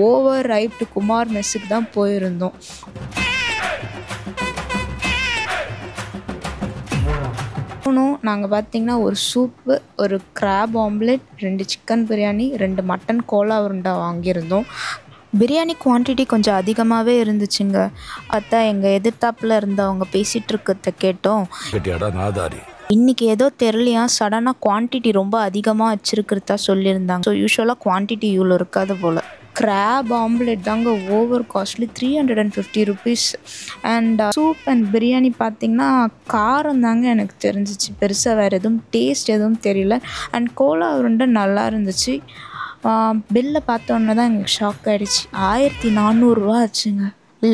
Over ரைப்டு Kumar மெஸ்ஸுக்கு தான் போயிருந்தோம். நாங்கள் பார்த்தீங்கன்னா ஒரு சூப்பு, ஒரு crab omelette, 2 chicken biryani, 2 mutton கோலா உருண்டை வாங்கியிருந்தோம். பிரியாணி குவான்டிட்டி கொஞ்சம் அதிகமாகவே இருந்துச்சுங்க. பார்த்தா எங்கள் எதிர்த்தாப்பில் இருந்தவங்க பேசிகிட்டு இருக்கிறத கேட்டோம். இன்றைக்கி ஏதோ தெரியலையா, சடனாக குவான்டிட்டி ரொம்ப அதிகமாக வச்சுருக்கிறதா சொல்லியிருந்தாங்க. ஸோ யூஸ்வலாக குவான்டிட்டி இவ்வளோ இருக்காது போல். கிராப் ஆம்லெட் தாங்க over costly, 350 rupees. And soup and biryani பார்த்திங்கன்னா காரம் தாங்க எனக்கு தெரிஞ்சிச்சு, பெருசாக வேறு எதுவும் டேஸ்ட் எதுவும் தெரியல. அண்ட் கோலா உருண்டை நல்லா இருந்துச்சு. பில்லை பார்த்தோன்னே தான் எங்களுக்கு ஷாக் ஆகிடுச்சு. 1400 ரூபா ஆச்சுங்க.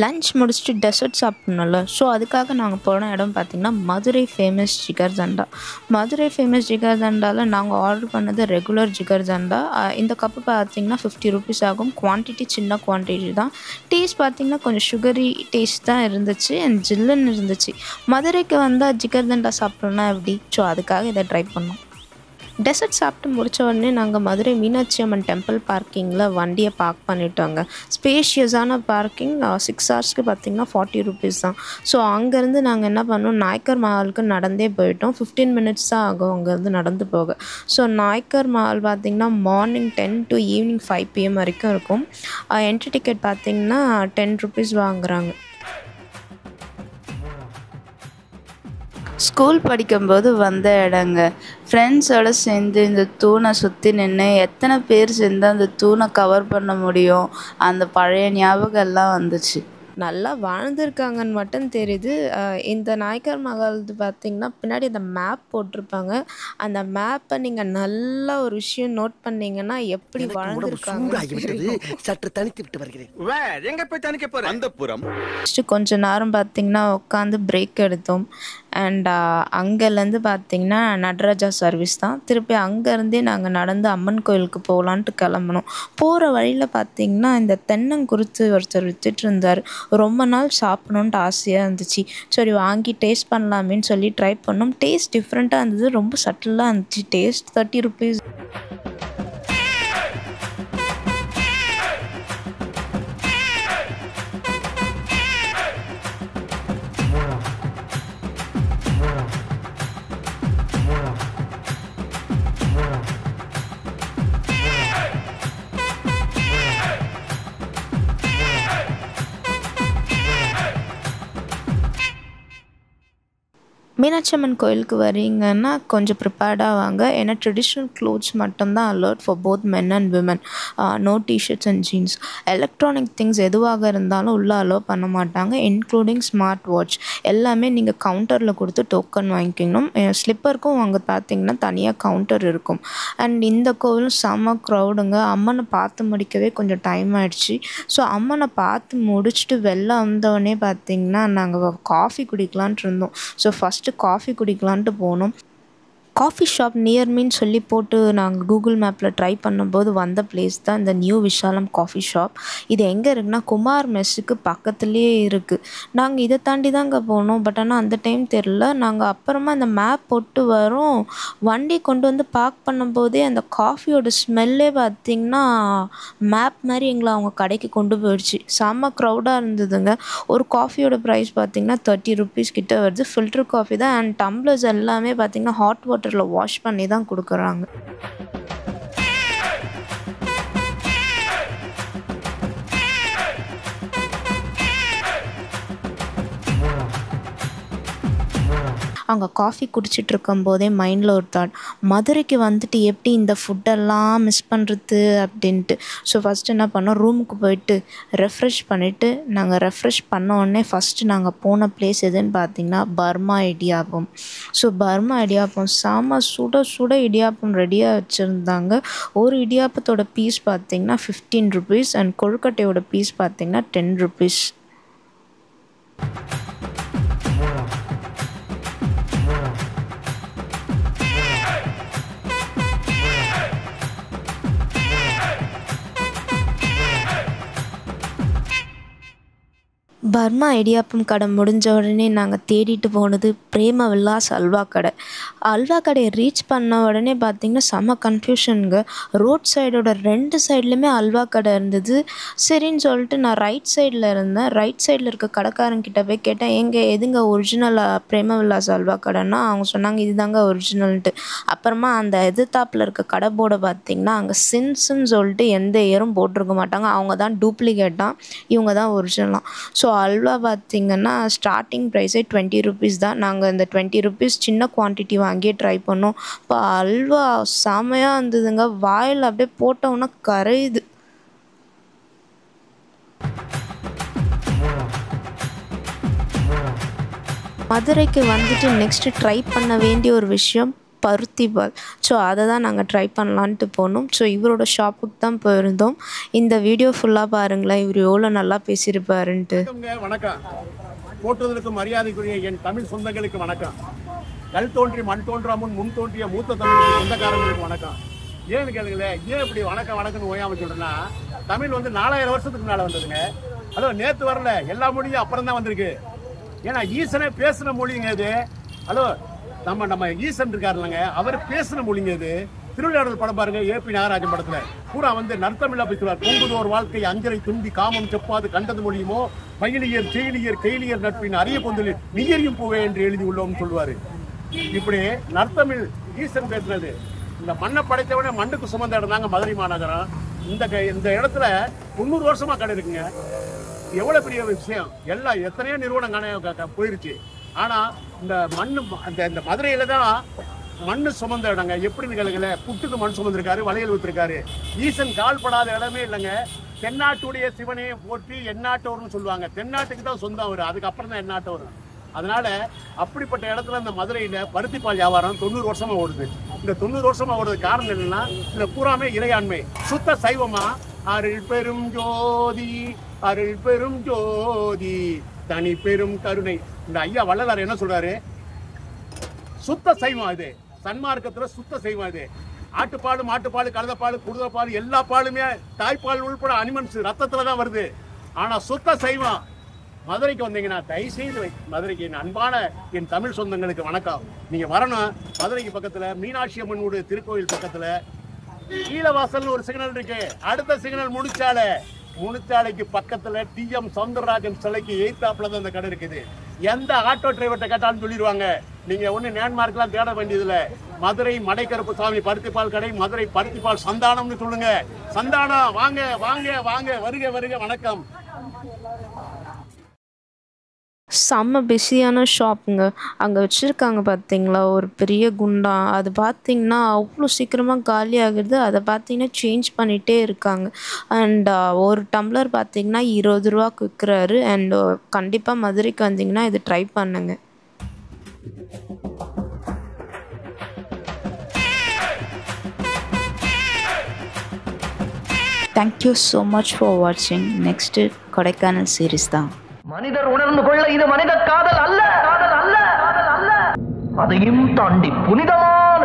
லன்ச் முடிச்சுட்டு டெசர்ட் சாப்பிட்ணும்ல, ஸோ அதுக்காக நாங்கள் போன இடம் பார்த்திங்கன்னா மதுரை ஃபேமஸ் ஜிகர்தண்டா. மதுரை ஃபேமஸ் ஜிகர்தண்டாவில் நாங்கள் ஆர்டர் பண்ணது ரெகுலர் ஜிகர்தண்டா. இந்த கப்பு பார்த்திங்கன்னா 50 ருபீஸ் ஆகும். குவான்டிட்டி சின்ன குவான்டிட்டி தான். டேஸ்ட் பார்த்திங்கன்னா கொஞ்சம் சுகரி டேஸ்ட் தான் இருந்துச்சு அண்ட் ஜில்லுன்னு இருந்துச்சு. மதுரைக்கு வந்தால் ஜிகர்தண்டா சாப்பிட்றோன்னா எப்படி, ஸோ அதுக்காக இதை ட்ரை பண்ணோம். டெசர்ட் சாப்பிட்டு முடித்த உடனே நாங்கள் மதுரை மீனாட்சி அம்மன் டெம்பிள் பார்க்கிங்கில் வண்டியை பார்க் பண்ணிட்டோங்க. ஸ்பேஷியஸான பார்க்கிங். 6 ஹவர்ஸ்க்கு பார்த்திங்கன்னா 40 ருபீஸ் தான். ஸோ அங்கேருந்து நாங்கள் என்ன பண்ணோம், நாயக்கர் மஹாலுக்கு நடந்தே போயிட்டோம். 15 மினிட்ஸ் தான் ஆகும் அங்கேருந்து நடந்து போக. ஸோ நாயக்கர் மஹால் பார்த்திங்கன்னா மார்னிங் 10 to ஈவினிங் 5 PM வரைக்கும் இருக்கும். என்ட்ரி டிக்கெட் பார்த்திங்கன்னா 10 ருபீஸ் வாங்குகிறாங்க. ஸ்கூல் படிக்கும்போது வந்த இடங்க. ஃப்ரெண்ட்ஸோடு சேர்ந்து இந்த தூணை சுற்றி நின்று எத்தனை பேர் சேர்ந்து அந்த தூணை கவர் பண்ண முடியும், அந்த பழைய ஞாபகம் எல்லாம் வந்துச்சு. நல்லா வாழ்ந்துருக்காங்கன்னு மட்டும் தெரியுது. இந்த நாயக்கர் மஹால் பார்த்திங்கன்னா பின்னாடி அந்த மேப் போட்டிருப்பாங்க. அந்த மேப்பை நீங்கள் நல்லா ஒரு விஷயம் நோட் பண்ணிங்கன்னா எப்படி வாழ்ந்துருக்காங்க. கொஞ்ச நேரம் பார்த்திங்கன்னா உட்காந்து பிரேக் எடுத்தோம். அண்ட் அங்கேருந்து பார்த்திங்கன்னா நடராஜா சர்வீஸ் தான். திருப்பி அங்கேருந்தே நாங்கள் நடந்து அம்மன் கோயிலுக்கு போகலான்ட்டு கிளம்புனோம். போகிற வழியில் பார்த்திங்கன்னா இந்த தென்னங்குருத்து ஒருத்தர் விற்றுட்டு இருந்தார். ரொம்ப நாள் சாப்பிடணுன்ட்டு ஆசையாக இருந்துச்சு. சரி வாங்கி டேஸ்ட் பண்ணலாமேன்னு சொல்லி ட்ரை பண்ணோம். டேஸ்ட் டிஃப்ரெண்ட்டாக இருந்தது, ரொம்ப சட்டிலாக இருந்துச்சு டேஸ்ட். 30 ருபீஸ். மீனாட்சி அம்மன் கோயிலுக்கு வரீங்கன்னா கொஞ்சம் ப்ரிப்பேர்டாக வாங்க. ஏன்னா ட்ரெடிஷ்னல் க்ளோத்ஸ் மட்டும்தான் allowed for both men and women. No tshirts and jeans. Electronic things எதுவாக இருந்தாலும் உள்ளே அலோவ் பண்ண மாட்டாங்க, இன்க்ளூடிங் ஸ்மார்ட் வாட்ச். எல்லாமே நீங்கள் கவுண்டரில் கொடுத்து டோக்கன் வாங்கிக்கணும். ஸ்லிப்பருக்கும் அங்கே பார்த்தீங்கன்னா தனியாக கவுண்டர் இருக்கும். அண்ட் இந்த கோவிலும் செம்ம க்ரௌடுங்க. அம்மனை பார்த்து முடிக்கவே கொஞ்சம் டைம் ஆகிடுச்சு. ஸோ அம்மனை பார்த்து முடிச்சுட்டு வெளில வந்தோடனே பார்த்திங்கன்னா நாங்கள் காஃபி குடிக்கலான்ட்டு இருந்தோம். ஸோ ஃபஸ்ட்டு காஃபி குடிக்கலான்ட்டு போனோம். காஃபி ஷாப் நியர் மீன்னு சொல்லி போட்டு நாங்கள் கூகுள் மேப்பில் ட்ரை பண்ணும்போது வந்த பிளேஸ் தான் இந்த நியூ விஷாலம் காஃபி ஷாப். இது எங்கே இருக்குன்னா குமார் மெஸ்ஸுக்கு பக்கத்துலேயே இருக்குது. நாங்கள் இதை தாண்டி தாங்க போனோம். பட் ஆனால் அந்த டைம் தெரில. நாங்கள் அப்புறமா அந்த மேப் போட்டு வரோம். வண்டி கொண்டு வந்து பார்க் பண்ணும்போதே அந்த காஃபியோட ஸ்மெல்லே பார்த்திங்கன்னா மேப் மாதிரி எங்களை அவங்க கடைக்கு கொண்டு போயிடுச்சு. செம்ம க்ரௌடாக இருந்ததுங்க. ஒரு காஃபியோட ப்ரைஸ் பார்த்திங்கன்னா 30 ருபீஸ் கிட்ட வருது. ஃபில்டர் காஃபி தான். அண்ட் டம்ளர்ஸ் எல்லாமே பார்த்திங்கன்னா ஹாட் வாட்டரில் வாஷ் பண்ணி தான் கொடுக்குறாங்க. அங்கே காஃபி குடிச்சிட்டு இருக்கும்போதே மைண்டில் ஒரு தாட், மதுரைக்கு வந்துட்டு எப்படி இந்த ஃபுட்டெல்லாம் மிஸ் பண்ணுறது அப்படின்ட்டு. ஸோ ஃபஸ்ட்டு என்ன பண்ணோம், ரூமுக்கு போயிட்டு ரெஃப்ரெஷ் பண்ணிவிட்டு நாங்கள் ரெஃப்ரெஷ் பண்ண உடனே ஃபஸ்ட்டு நாங்கள் போன பிளேஸ் எதுன்னு பார்த்திங்கன்னா Burma idiyappam. So Burma idiyappam செம சுட சுட இடியாப்பம் ரெடியாக வச்சுருந்தாங்க. ஒரு இடியாப்பத்தோட பீஸ் பார்த்திங்கன்னா 15 ருபீஸ் அண்ட் கொழுக்கட்டையோட பீஸ் பார்த்திங்கன்னா 10 ருபீஸ். பர்மா இடியாப்பம் கடை முடிஞ்ச உடனே நாங்கள் தேடிட்டு போனது பிரேம விலாஸ் அல்வா கடை. அல்வா கடையை ரீச் பண்ண உடனே பார்த்திங்கன்னா செம்ம கன்ஃபியூஷனுங்க. ரோட் சைடோட 2 சைட்லேயுமே அல்வா கடை இருந்தது. சரின்னு சொல்லிட்டு நான் ரைட் சைடில் இருந்தேன். ரைட் சைடில் இருக்க கடைக்காரங்கிட்ட போய் கேட்டேன், எதுங்க ஒரிஜினல் பிரேம விலாஸ் அல்வா கடைன்னா அவங்க சொன்னாங்க இதுதாங்க ஒரிஜினல்ன்ட்டு. அப்புறமா அந்த எதிர்த்தாப்பில் இருக்க கடை போர்டை பார்த்திங்கன்னா அங்கே சின்ஸ்ன்னு சொல்லிட்டு எந்த இயரும் போட்டிருக்க மாட்டாங்க. அவங்க தான் டூப்ளிகேட்டாக, இவங்க தான் ஒரிஜினலாக. ஸோ அல்வா பார்த்திங்கன்னா ஸ்டார்டிங் ப்ரைஸே 20 ருபீஸ் தான். நாங்கள் இந்த 20 ருபீஸ் சின்ன குவான்டிட்டி வாங்கியே ட்ரை பண்ணோம். இப்போ அல்வா செமையாக இருந்ததுங்க. வாயில் அப்படியே போட்டோன்னா கரையுது. மதுரைக்கு வந்துட்டு நெக்ஸ்ட்டு ட்ரை பண்ண வேண்டிய ஒரு விஷயம் பருத்தி பால். ஸோ அதை தான் நாங்கள் ட்ரை பண்ணலான்ட்டு போனோம். ஸோ இவரோட ஷாப்புக்கு தான் போயிருந்தோம். இந்த வீடியோ ஃபுல்லாக பாருங்களேன், இவர் எவ்வளோ நல்லா பேசியிருப்பாருன்ட்டு. வணக்கம். போற்றுவதற்கு மரியாதைக்குரிய என் தமிழ் சொந்தங்களுக்கு வணக்கம். கல் தோன்றி மண் தோன்றா முன் தோன்றிய மூத்த தமிழ் சொந்தக்காரங்களுக்கு வணக்கம். ஏன்னு கேளுங்களேன், ஏன் இப்படி வணக்கம் வணக்கம்னு ஓயாம சொல்றேன்னா, தமிழ் 4000 வருஷத்துக்கு முன்னால வந்ததுங்க. அதோ நேற்று வரல, எல்லா மொழியும் அப்புறம் தான் வந்திருக்கு. ஏன்னா ஈசனே பேசின மொழிங்க இது. ஹலோ, நம்ம ஈசன் இருக்காருலங்க, அவர் பேசின மொழிங்க இது. திருவிளையாடல் படம் பாருங்க, ஏபி நாகராஜன் படத்துல பூரா நர்த்தமில்லா பேசுவார். பொங்குதோர் வாழ்க்கை அஞ்சரை துண்டி காமம் செப்பாது கண்டது மொழியுமோ மயிலியர் செயலியர் கெயிலியர் நட்பின் அரிய பொந்தில் நிகரியும் பூவே என்று எழுதி உள்ளோம்னு சொல்லுவாரு. இப்படி நர்த்தமிழ் ஈசன் பேசுனது. இந்த மண்ணை படைத்தவனே மண்ணுக்கு சுமந்த இடம் தாங்க மதுரை மாநகரம். இந்த இடத்துல 300 வருஷமா கடை இருக்குங்க. எவ்வளவு பெரிய விஷயம். எல்லாம் எத்தனையோ நிறுவனம் போயிருச்சு. ஆனா இந்த மண்ணு இந்த மதுரையில தான் மண்ணு சுமந்த இடங்க. எப்படி கேளுங்கள, புட்டுக்கு மண் சுமந்திருக்காரு, வளையல் விட்டுருக்காரு. ஈசன் கால்படாத இடமே இல்லைங்க. தென்னாட்டுடைய சிவனே போற்றி எந்நாட்டவர்னு சொல்லுவாங்க. தென்னாட்டுக்கு தான் சொந்தம் அவரு, அதுக்கப்புறம் தான் எந்நாட்டவர். அதனால அப்படிப்பட்ட இடத்துல இந்த மதுரையில பருத்திப்பால் வியாபாரம் 90 வருஷமா ஓடுது. இந்த 90 வருஷமா ஓடுறது காரணம் என்னன்னா, இந்த பூராமே இறையாண்மை, சுத்த சைவமா. அருள் பெரும் ஜோதி அருள் பெரும் ஜோதி தனி பெரும் கருணை. இந்த ஐயா வள்ளலார் என்ன சொல்றாரு? சுத்த சைவம் இது, சன்மார்க்கத்துல சுத்த சைவம் இது. ஆட்டுப்பால், மாட்டுப்பால், கழுதப்பால், குடுதப்பால், எல்லா பாலுமே தாய்ப்பால் உள்பட அனிமல்ஸ் ரத்தத்துல தான் வருது. ஆனா சுத்த சைவம். மதுரைக்கு வந்தீங்கன்னா தயவுசெய்து மதுரைக்கு அன்பான என் தமிழ் சொந்தங்களுக்கு வணக்கம். நீங்க வரணும். மதுரைக்கு பக்கத்துல மீனாட்சி அம்மன் திருக்கோயில் பக்கத்துல கீழவாசல் ஒரு சிக்னல் இருக்கு. அடுத்த சிக்னல் முனிச்சாலைக்கு பக்கத்துல TM சௌந்தரராஜன் சிலைக்கு எய்த்தாப்புல தான் அந்த கடை இருக்குது. எந்த ஆட்டோ டிரைவர்கிட்ட கேட்டாலும் சொல்லிடுவாங்க. நீங்க ஒண்ணு லேண்ட்மார்க்லாம் தேட வேண்டியதுல, மதுரை மடைக்கருப்பு சாமி பருத்திப்பால் கடை, மதுரை பருத்திப்பால் சந்தானம்னு சொல்லுங்க. சந்தானம் வாங்க வாங்க வாங்க, வருக வருக, வணக்கம். செம்ம பிஸியான ஷாப்புங்க. அங்கே வச்சுருக்காங்க பார்த்தீங்களா ஒரு பெரிய குண்டா, அது பார்த்திங்கன்னா அவ்வளோ சீக்கிரமாக காலி ஆகுது. அதை பார்த்திங்கன்னா சேஞ்ச் பண்ணிகிட்டே இருக்காங்க. அண்ட் ஒரு டம்ளர் பார்த்திங்கன்னா 20 ரூபாய்க்கு விற்கிறாரு. அண்ட் கண்டிப்பாக மதுரைக்கு வந்தீங்கன்னா இது ட்ரை பண்ணுங்க. தேங்க்யூ ஸோ மச் ஃபார் வாட்சிங். நெக்ஸ்ட்டு கொடைக்கானல் சீரீஸ் தான். மனிதர் உணர்ந்து கொள்ள இது மனித காதல் அல்ல, அதையும் தாண்டி புனிதமான